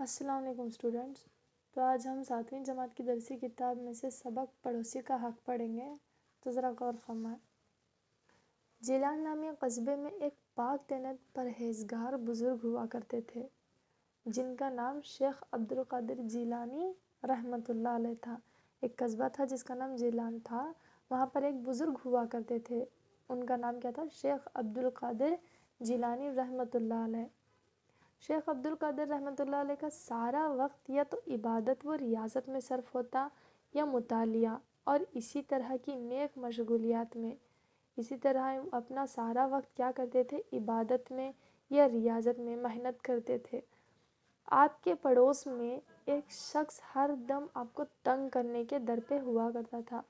السلام علیکم اسٹوڈنٹس. تو آج ہم 7ویں جماعت کی درسی کتاب میں سے سبق پڑوسی کا حق پڑھیں گے. تو ذرا غور فرمائیں. جیلان نامی قصبے میں ایک پاک طینت پرہیزگار بزرگ ہوا کرتے تھے جن کا نام شیخ عبدالقادر جیلانی رحمۃ اللہ علیہ تھا. ایک قصبہ تھا جس کا نام جیلان تھا. وہاں پر ایک بزرگ ہوا کرتے تھے. ان کا نام کیا تھا؟ شیخ عبدالقادر جیلانی رحمۃ اللہ علیہ. شیخ عبدالقادر رحمۃ اللہ علیہ کا سارا وقت یا تو عبادت و ریاضت میں صرف ہوتا یا مطالعہ اور اسی طرح کی نیک مشغولیات میں. اسی طرح اپنا سارا وقت کیا کرتے تھے؟ عبادت میں یا ریاضت میں محنت کرتے تھے. آپ کے پڑوس میں ایک شخص ہر دم آپ کو تنگ کرنے کے در پہ ہوا کرتا تھا.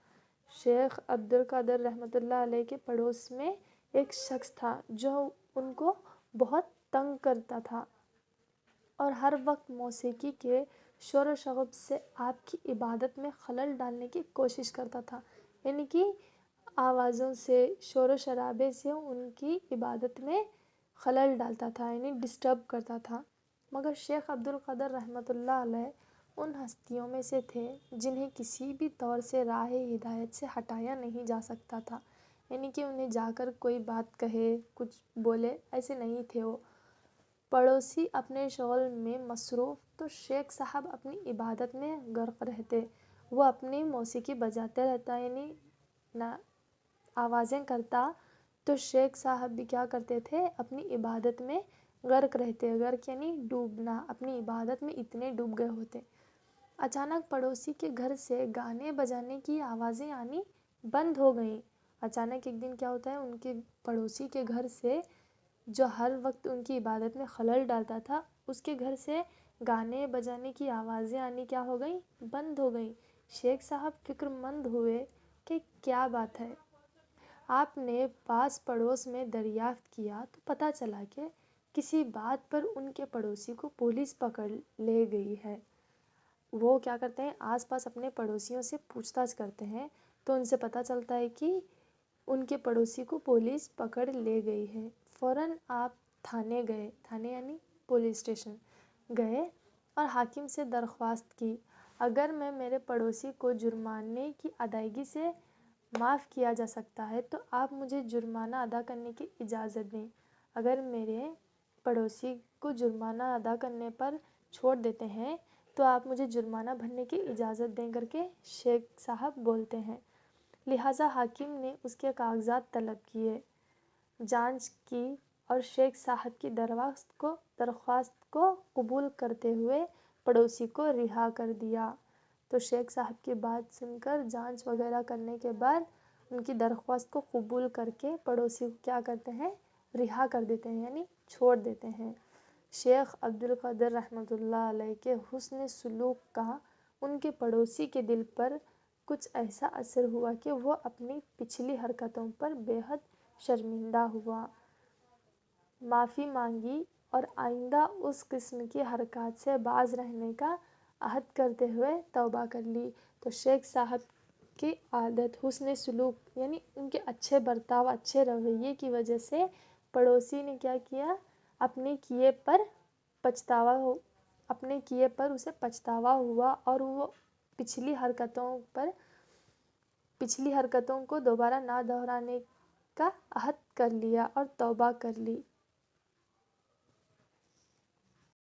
شیخ عبدالقادر رحمۃ اللہ علیہ کے پڑوس میں ایک شخص تھا جو ان کو بہت تنگ کرتا تھا اور ہر وقت موسیقی کے شور و شغب سے آپ کی عبادت میں خلل ڈالنے کی کوشش کرتا تھا. یعنی کہ آوازوں سے، شور و شرابے سے ان کی عبادت میں خلل ڈالتا تھا، یعنی ڈسٹرب کرتا تھا. مگر شیخ عبدالقادر رحمۃ اللہ علیہ ان ہستیوں میں سے تھے جنہیں کسی بھی طور سے راہ ہدایت سے ہٹایا نہیں جا سکتا تھا. یعنی کہ انہیں جا کر کوئی بات کہے، کچھ بولے، ایسے نہیں تھے وہ. پڑوسی اپنے شغل میں مصروف تو شیخ صاحب اپنی عبادت میں غرق رہتے. وہ اپنی موسیقی بجاتے رہتا، یعنی آوازیں کرتا، تو شیخ صاحب بھی کیا کرتے تھے؟ اپنی عبادت میں غرق رہتے. غرق یعنی ڈوبنا، اپنی عبادت میں اتنے ڈوب گئے ہوتے. اچانک پڑوسی کے گھر سے گانے بجانے کی آوازیں آنی بند ہو گئیں. اچانک ایک دن کیا ہوتا ہے، ان کے پڑوسی کے گھر سے جو ہر وقت ان کی عبادت میں خلل ڈالتا تھا، اس کے گھر سے گانے بجانے کی آوازیں آنی کیا ہو گئیں؟ بند ہو گئیں. شیخ صاحب فکر مند ہوئے کہ کیا بات ہے. آپ نے پاس پڑوس میں دریافت کیا تو پتہ چلا کہ کسی بات پر ان کے پڑوسی کو پولیس پکڑ لے گئی ہے. وہ کیا کرتے ہیں؟ آس پاس اپنے پڑوسیوں سے پوچھ تاچھ کرتے ہیں تو ان سے پتہ چلتا ہے کہ ان کے پڑوسی کو پولیس پکڑ لے گئی ہے. فوراً آپ تھانے گئے. تھانے یعنی پولیس اسٹیشن گئے اور حاکم سے درخواست کی، اگر میں میرے پڑوسی کو جرمانے کی ادائیگی سے معاف کیا جا سکتا ہے تو آپ مجھے جرمانہ ادا کرنے کی اجازت دیں. اگر میرے پڑوسی کو جرمانہ ادا کرنے پر چھوڑ دیتے ہیں تو آپ مجھے جرمانہ بھرنے کی اجازت دیں کر کے شیخ صاحب بولتے ہیں. لہٰذا حاکم نے اس کے کاغذات طلب کیے، جانچ کی اور شیخ صاحب کی درخواست کو قبول کرتے ہوئے پڑوسی کو رہا کر دیا. تو شیخ صاحب کی بات سن کر جانچ وغیرہ کرنے کے بعد ان کی درخواست کو قبول کر کے پڑوسی کو کیا کرتے ہیں؟ رہا کر دیتے ہیں، یعنی چھوڑ دیتے ہیں. شیخ عبدالقادر رحمۃ اللہ علیہ کے حسن سلوک کا ان کے پڑوسی کے دل پر کچھ ایسا اثر ہوا کہ وہ اپنی پچھلی حرکتوں پر بے حد شرمندہ ہوا، معافی مانگی اور آئندہ اس قسم کی حرکات سے باز رہنے کا عہد کرتے ہوئے توبہ کر لی. تو شیخ صاحب کی عادت، حسن سلوک یعنی ان کے اچھے برتاؤ، اچھے رویے کی وجہ سے پڑوسی نے کیا کیا؟ اپنے کیے پر اسے پچھتاوا ہوا اور وہ پچھلی حرکتوں کو دوبارہ نہ دہرانے کا عہد کر لیا اور توبہ کر لی.